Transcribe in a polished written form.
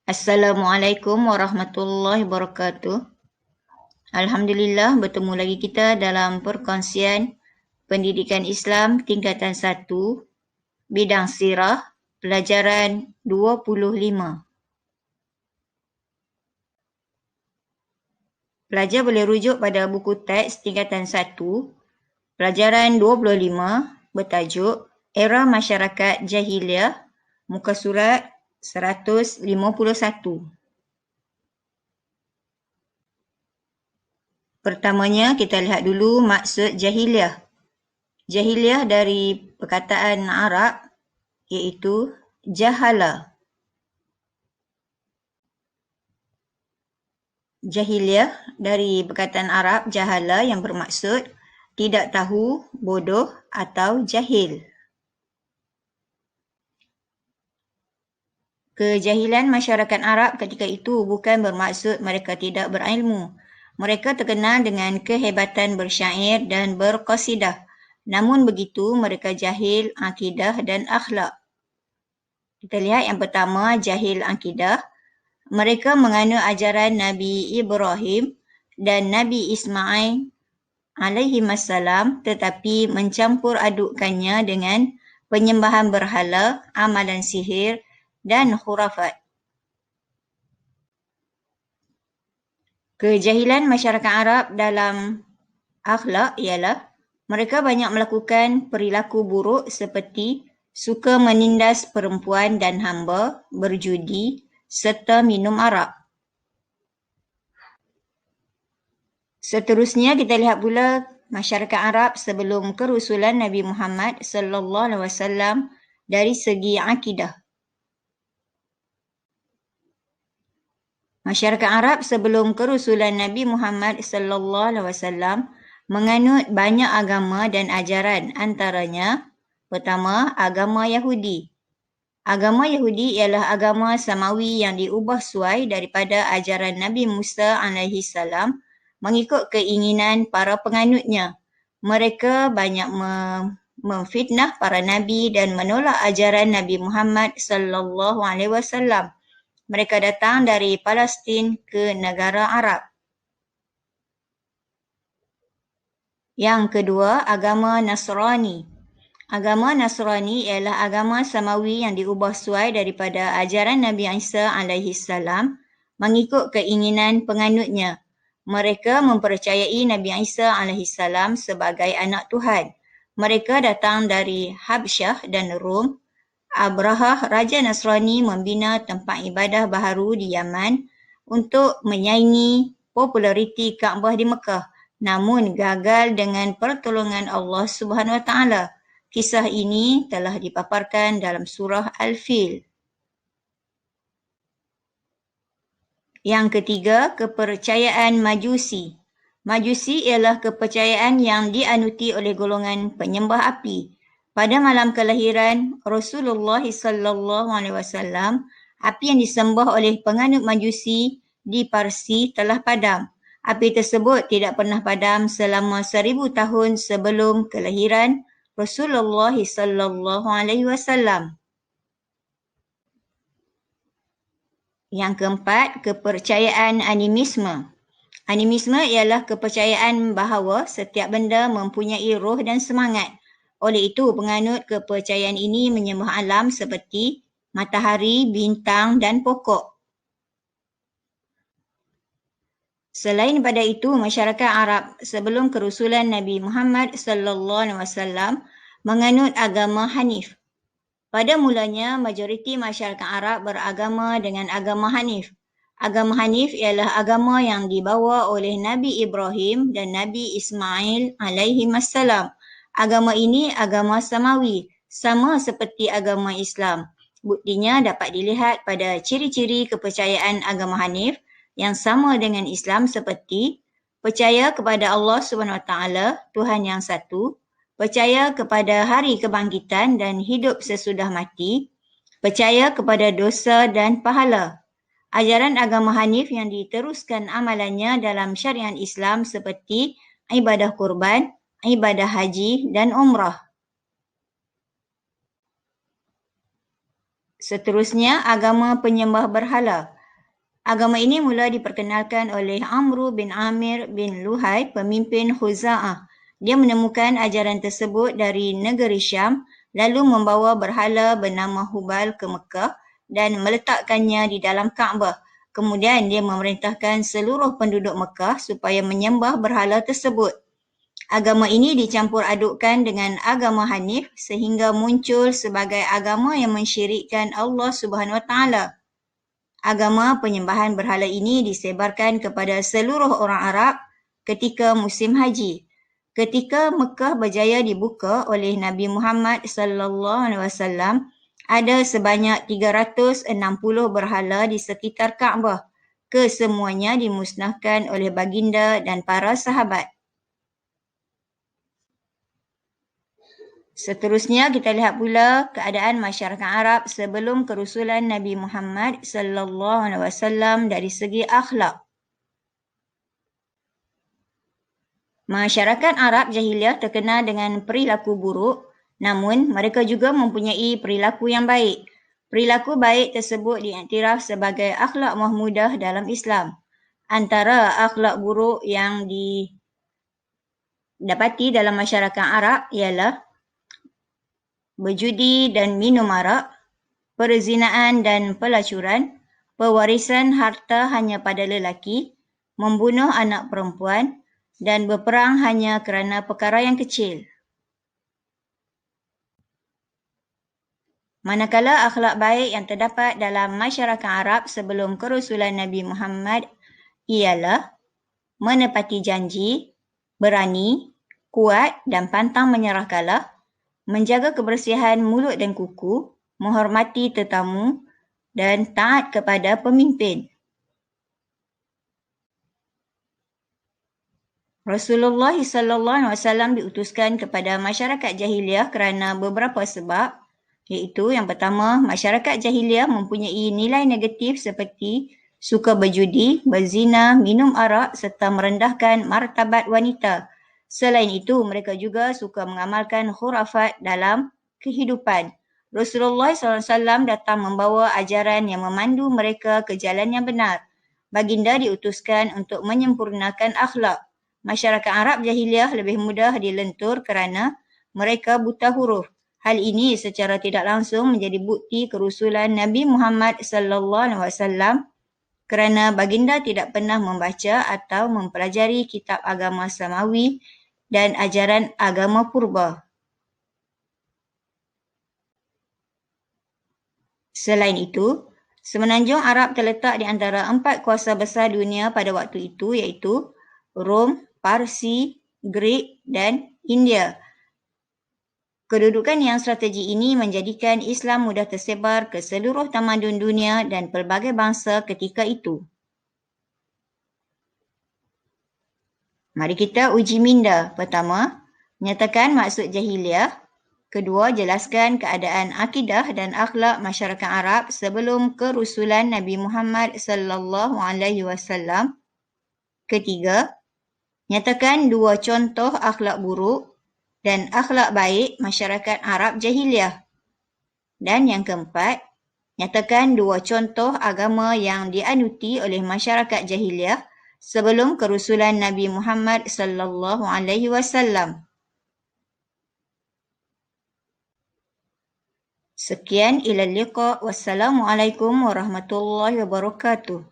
Assalamualaikum warahmatullahi wabarakatuh. Alhamdulillah bertemu lagi kita dalam perkongsian Pendidikan Islam tingkatan 1, bidang sirah, pelajaran 25. Pelajar boleh rujuk pada buku teks tingkatan 1, pelajaran 25 bertajuk Era Masyarakat Jahiliah, muka surat 151. Pertamanya, kita lihat dulu maksud jahiliah. Jahiliah dari perkataan Arab iaitu jahala. Jahiliah dari perkataan Arab jahala yang bermaksud tidak tahu, bodoh atau jahil. Kejahilan masyarakat Arab ketika itu bukan bermaksud mereka tidak berilmu. Mereka terkenal dengan kehebatan bersyair dan berqasidah. Namun begitu, mereka jahil akidah dan akhlak. Kita lihat yang pertama, jahil akidah. Mereka menganut ajaran Nabi Ibrahim dan Nabi Ismail alaihimassalam tetapi mencampur adukkannya dengan penyembahan berhala, amalan sihir dan khurafat. Kejahilan masyarakat Arab dalam akhlak ialah mereka banyak melakukan perilaku buruk seperti suka menindas perempuan dan hamba, berjudi serta minum arak. Seterusnya kita lihat pula masyarakat Arab sebelum kerusulan Nabi Muhammad sallallahu alaihi wasallam dari segi akidah. Masyarakat Arab sebelum kerusulan Nabi Muhammad sallallahu alaihi wasallam menganut banyak agama dan ajaran, antaranya pertama, agama Yahudi. Agama Yahudi ialah agama samawi yang diubah suai daripada ajaran Nabi Musa alaihi salam mengikut keinginan para penganutnya. Mereka banyak memfitnah para nabi dan menolak ajaran Nabi Muhammad sallallahu alaihi wasallam. Mereka datang dari Palestin ke negara Arab. Yang kedua, agama Nasrani. Agama Nasrani ialah agama samawi yang diubah suai daripada ajaran Nabi Isa alaihi salam mengikut keinginan penganutnya. Mereka mempercayai Nabi Isa alaihi salam sebagai anak Tuhan. Mereka datang dari Habsyah dan Rom. Abrahah, Raja Nasrani membina tempat ibadah baharu di Yaman untuk menyaingi populariti Kaabah di Mekah, namun gagal dengan pertolongan Allah Subhanahu Wa Taala. Kisah ini telah dipaparkan dalam surah Al-Fil. Yang ketiga, kepercayaan Majusi. Majusi ialah kepercayaan yang dianuti oleh golongan penyembah api. Pada malam kelahiran Rasulullah sallallahu alaihi wasallam, api yang disembah oleh penganut Majusi di Parsi telah padam. Api tersebut tidak pernah padam selama 1000 tahun sebelum kelahiran Rasulullah sallallahu alaihi wasallam. Yang keempat, kepercayaan animisme. Animisme ialah kepercayaan bahawa setiap benda mempunyai roh dan semangat. Oleh itu, penganut kepercayaan ini menyembah alam seperti matahari, bintang dan pokok. Selain pada itu, masyarakat Arab sebelum kerusulan Nabi Muhammad sallallahu alaihi wasallam menganut agama Hanif. Pada mulanya, majoriti masyarakat Arab beragama dengan agama Hanif. Agama Hanif ialah agama yang dibawa oleh Nabi Ibrahim dan Nabi Ismail alaihimassalam. Agama ini agama samawi, sama seperti agama Islam. Buktinya dapat dilihat pada ciri-ciri kepercayaan agama Hanif yang sama dengan Islam seperti percaya kepada Allah SWT, Tuhan yang satu, percaya kepada hari kebangkitan dan hidup sesudah mati, percaya kepada dosa dan pahala. Ajaran agama Hanif yang diteruskan amalannya dalam syariat Islam seperti ibadah kurban, ibadah haji dan umrah. Seterusnya, agama penyembah berhala. Agama ini mula diperkenalkan oleh Amru bin Amir bin Luhai, pemimpin Khuza'ah. Dia menemukan ajaran tersebut dari negeri Syam, lalu membawa berhala bernama Hubal ke Mekah dan meletakkannya di dalam Kaabah. Kemudian dia memerintahkan seluruh penduduk Mekah supaya menyembah berhala tersebut. Agama ini dicampur adukkan dengan agama Hanif sehingga muncul sebagai agama yang mensyirikkan Allah Subhanahu Wa Taala. Agama penyembahan berhala ini disebarkan kepada seluruh orang Arab ketika musim haji. Ketika Mekah berjaya dibuka oleh Nabi Muhammad SAW, ada sebanyak 360 berhala di sekitar Kaabah. Kesemuanya dimusnahkan oleh baginda dan para sahabat. Seterusnya kita lihat pula keadaan masyarakat Arab sebelum kerusulan Nabi Muhammad SAW dari segi akhlak. Masyarakat Arab jahiliah terkenal dengan perilaku buruk, namun mereka juga mempunyai perilaku yang baik. Perilaku baik tersebut diiktiraf sebagai akhlak mahmudah dalam Islam. Antara akhlak buruk yang didapati dalam masyarakat Arab ialah berjudi dan minum arak, perzinaan dan pelacuran, pewarisan harta hanya pada lelaki, membunuh anak perempuan dan berperang hanya kerana perkara yang kecil. Manakala akhlak baik yang terdapat dalam masyarakat Arab sebelum kerusulan Nabi Muhammad ialah menepati janji, berani, kuat dan pantang menyerah kalah, menjaga kebersihan mulut dan kuku, menghormati tetamu dan taat kepada pemimpin. Rasulullah SAW diutuskan kepada masyarakat jahiliah kerana beberapa sebab, iaitu yang pertama, masyarakat jahiliah mempunyai nilai negatif seperti suka berjudi, berzina, minum arak serta merendahkan martabat wanita. Selain itu, mereka juga suka mengamalkan khurafat dalam kehidupan. Rasulullah SAW datang membawa ajaran yang memandu mereka ke jalan yang benar. Baginda diutuskan untuk menyempurnakan akhlak. Masyarakat Arab jahiliah lebih mudah dilentur kerana mereka buta huruf. Hal ini secara tidak langsung menjadi bukti kerusulan Nabi Muhammad SAW kerana baginda tidak pernah membaca atau mempelajari kitab agama Samawi dan ajaran agama purba. Selain itu, semenanjung Arab terletak di antara 4 kuasa besar dunia pada waktu itu, iaitu Rom, Parsi, Greek dan India. Kedudukan yang strategi ini menjadikan Islam mudah tersebar ke seluruh tamadun dunia dan pelbagai bangsa ketika itu. Mari kita uji minda. Pertama, nyatakan maksud jahiliah. Kedua, jelaskan keadaan akidah dan akhlak masyarakat Arab sebelum kerusulan Nabi Muhammad SAW. Ketiga, nyatakan 2 contoh akhlak buruk dan akhlak baik masyarakat Arab jahiliah. Dan yang keempat, nyatakan 2 contoh agama yang dianuti oleh masyarakat jahiliah sebelum kerusulan Nabi Muhammad SAW. Sekian, ila liqa. Wassalamualaikum warahmatullahi wabarakatuh.